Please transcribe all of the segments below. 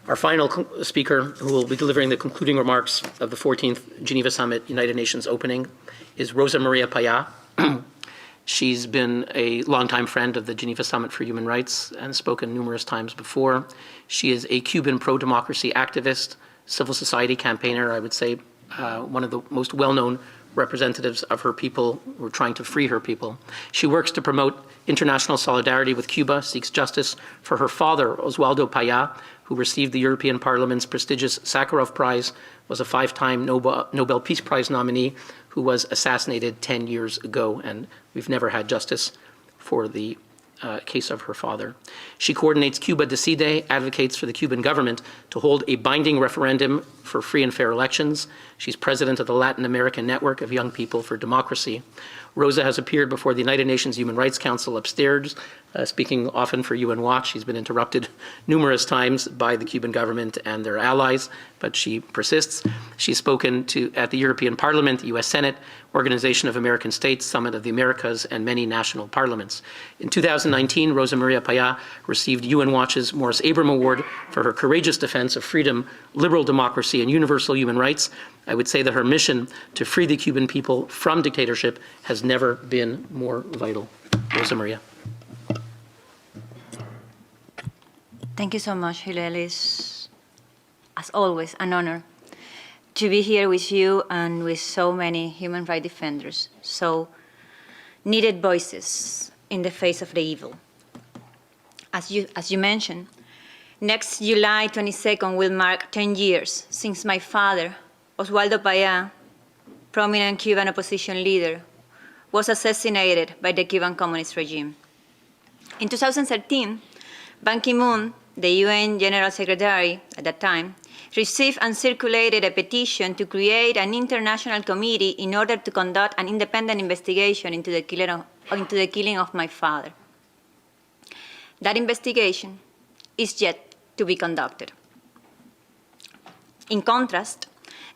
Our final speaker, who will be delivering the concluding remarks of the 14th Geneva Summit United Nations opening, is Rosa María Payá. She's been a longtime friend of the Geneva Summit for Human Rights and spoken numerous times before. She is a Cuban pro-democracy activist, civil society campaigner, I would say one of the most well-known representatives of her people who are trying to free her people. She works to promote international solidarity with Cuba, seeks justice for her father, Oswaldo Payá, who received the European Parliament's prestigious Sakharov Prize, was a 5-time Nobel Peace Prize nominee who was assassinated 10 years ago, and we've never had justice for the case of her father. She coordinates Cuba Decide, advocates for the Cuban government to hold a binding referendum for free and fair elections. She's president of the Latin American Network of Young People for Democracy. Rosa has appeared before the United Nations Human Rights Council upstairs, speaking often for UN Watch. She's been interrupted numerous times by the Cuban government and their allies, but she persists. She's spoken at the European Parliament, the US Senate, Organization of American States, Summit of the Americas, and many national parliaments. In 2019, Rosa María Payá received UN Watch's Morris Abram Award for her courageous defense of freedom, liberal democracy, and universal human rights. I would say that her mission to free the Cuban people from dictatorship has never been more vital. Rosa María. Thank you so much, Hillel. It's, as always, an honor to be here with you and with so many human rights defenders, so needed voices in the face of the evil. As you mentioned, next July 22nd will mark 10 years since my father, Oswaldo Payá, prominent Cuban opposition leader, was assassinated by the Cuban communist regime. In 2013, Ban Ki-moon, the UN General Secretary at that time, received and circulated a petition to create an international committee in order to conduct an independent investigation into the killing of my father. That investigation is yet to be conducted. In contrast,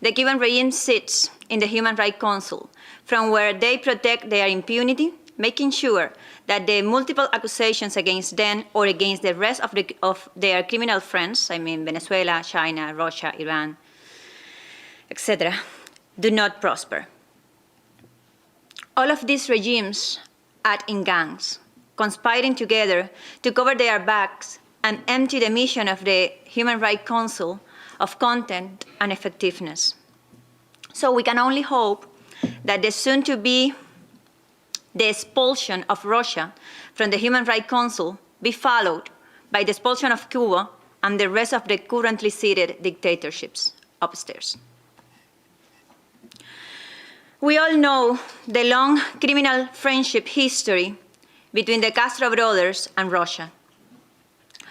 the Cuban regime sits in the Human Rights Council, from where they protect their impunity, making sure that the multiple accusations against them or against the rest of their criminal friends, I mean Venezuela, China, Russia, Iran, etc., do not prosper. All of these regimes act in gangs, conspiring together to cover their backs and empty the mission of the Human Rights Council of content and effectiveness. So we can only hope that the soon-to-be the expulsion of Russia from the Human Rights Council be followed by the expulsion of Cuba and the rest of the currently seated dictatorships upstairs. We all know the long criminal friendship history between the Castro brothers and Russia.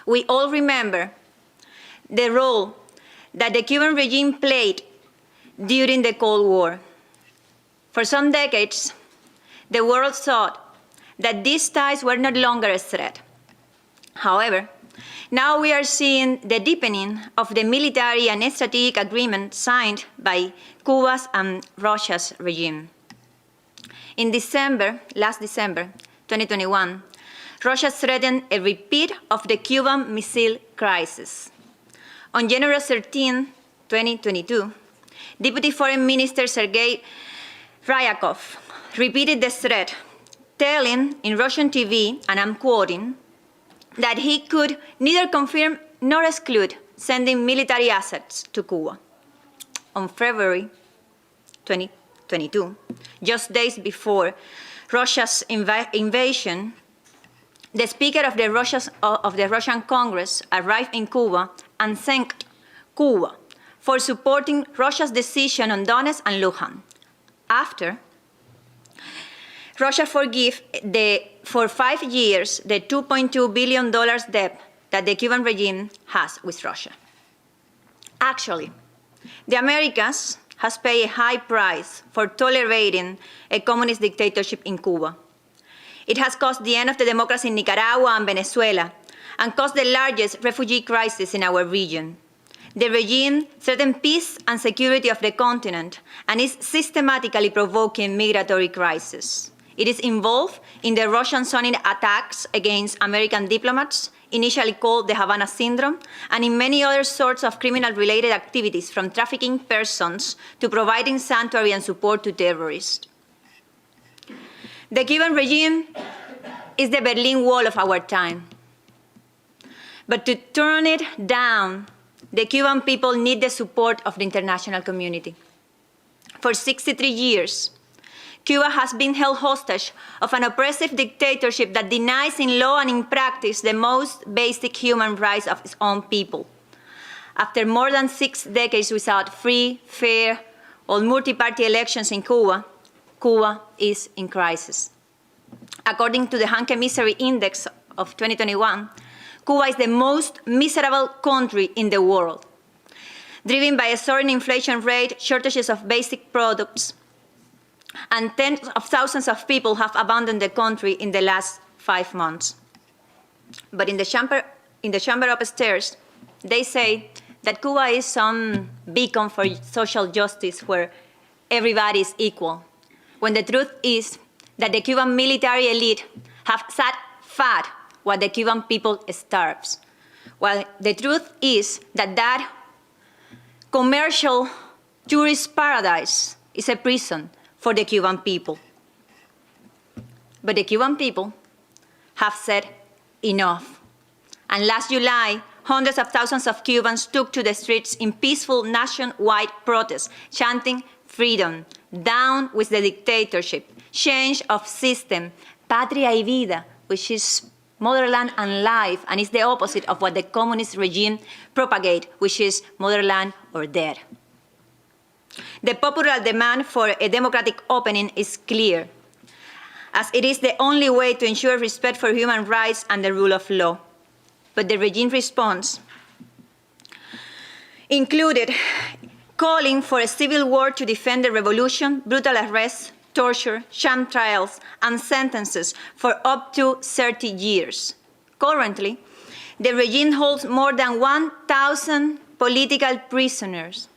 We all remember the role that the Cuban regime played during the Cold War. For some decades, the world thought that these ties were no longer a threat. However, now we are seeing the deepening of the military and strategic agreement signed by Cuba's and Russia's regime. In last December 2021, Russia threatened a repeat of the Cuban Missile Crisis. On January 13, 2022, Deputy Foreign Minister Sergei Ryabkov repeated the threat, telling in Russian TV, and I'm quoting, that he could neither confirm nor exclude sending military assets to Cuba. On February 2022, just days before Russia's invasion, the Speaker of the Russian Congress arrived in Cuba and thanked Cuba for supporting Russia's decision on Donetsk and Luhansk. After, Russia forgave for 5 years the $2.2 billion debt that the Cuban regime has with Russia. Actually, the Americas has paid a high price for tolerating a communist dictatorship in Cuba. It has caused the end of the democracy in Nicaragua and Venezuela, and caused the largest refugee crisis in our region. The regime threatens peace and security of the continent and is systematically provoking migratory crisis. It is involved in the Russian zoning attacks against American diplomats, initially called the Havana Syndrome, and in many other sorts of criminal-related activities, from trafficking persons to providing sanctuary and support to terrorists. The Cuban regime is the Berlin Wall of our time. But to turn it down, the Cuban people need the support of the international community. For 63 years, Cuba has been held hostage of an oppressive dictatorship that denies in law and in practice the most basic human rights of its own people. After more than 6 decades without free, fair, or multi-party elections in Cuba, Cuba is in crisis. According to the Hanke Misery Index of 2021, Cuba is the most miserable country in the world, driven by a soaring inflation rate, shortages of basic products, and tens of thousands of people have abandoned the country in the last 5 months. But in the chamber upstairs, they say that Cuba is some beacon for social justice where everybody is equal, when the truth is that the Cuban military elite have sat fat while the Cuban people starves. While the truth is that that commercial tourist paradise is a prison for the Cuban people. But the Cuban people have said enough. And last July, hundreds of thousands of Cubans took to the streets in peaceful nationwide protests, chanting freedom, down with the dictatorship, change of system, patria y vida, which is motherland and life, and is the opposite of what the communist regime propagate, which is motherland or dead. The popular demand for a democratic opening is clear, as it is the only way to ensure respect for human rights and the rule of law. But the regime response included calling for a civil war to defend the revolution, brutal arrests, torture, sham trials, and sentences for up to 30 years. Currently, the regime holds more than 1,000 political prisoners,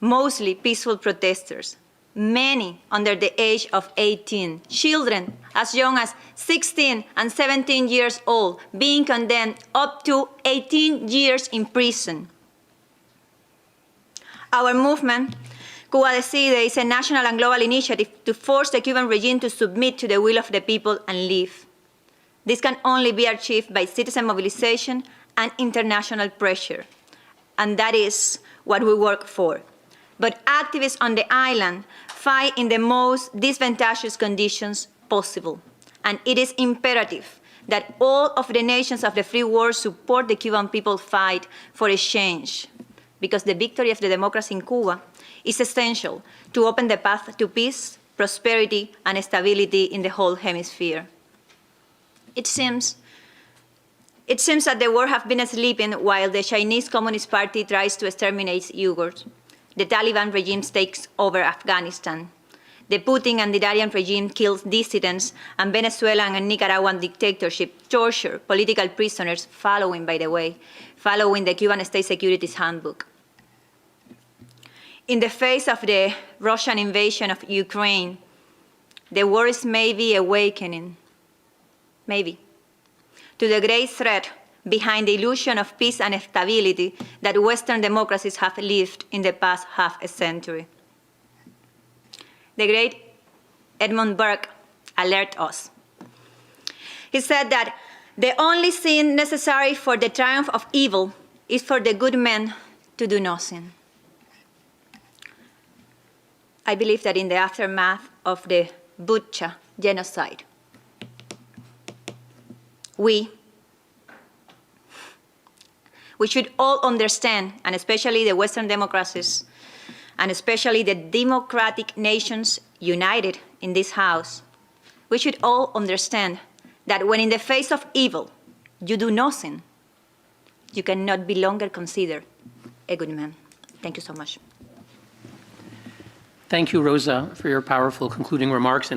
mostly peaceful protesters, many under the age of 18, children as young as 16 and 17 years old being condemned up to 18 years in prison. Our movement, Cuba Decide, is a national and global initiative to force the Cuban regime to submit to the will of the people and leave. This can only be achieved by citizen mobilization and international pressure, and that is what we work for. But activists on the island fight in the most disadvantageous conditions possible, and it is imperative that all of the nations of the free world support the Cuban people's fight for a change, because the victory of the democracy in Cuba is essential to open the path to peace, prosperity, and stability in the whole hemisphere. It seems that the world has been sleeping while the Chinese Communist Party tries to exterminate Uyghurs. The Taliban regime takes over Afghanistan. The Putin and Iranian regime kills dissidents, and Venezuelan and Nicaraguan dictatorship torture political prisoners following the Cuban State Security's handbook. In the face of the Russian invasion of Ukraine, the world is maybe awakening, maybe, to the great threat behind the illusion of peace and stability that Western democracies have lived in the past half a century. The great Edmund Burke alerted us. He said that the only sin necessary for the triumph of evil is for the good men to do nothing. I believe that in the aftermath of the Bucha genocide, we should all understand, and especially the Western democracies, and especially the democratic nations united in this House, we should all understand that when in the face of evil you do nothing, you cannot be longer considered a good man. Thank you so much. Thank you, Rosa, for your powerful concluding remarks.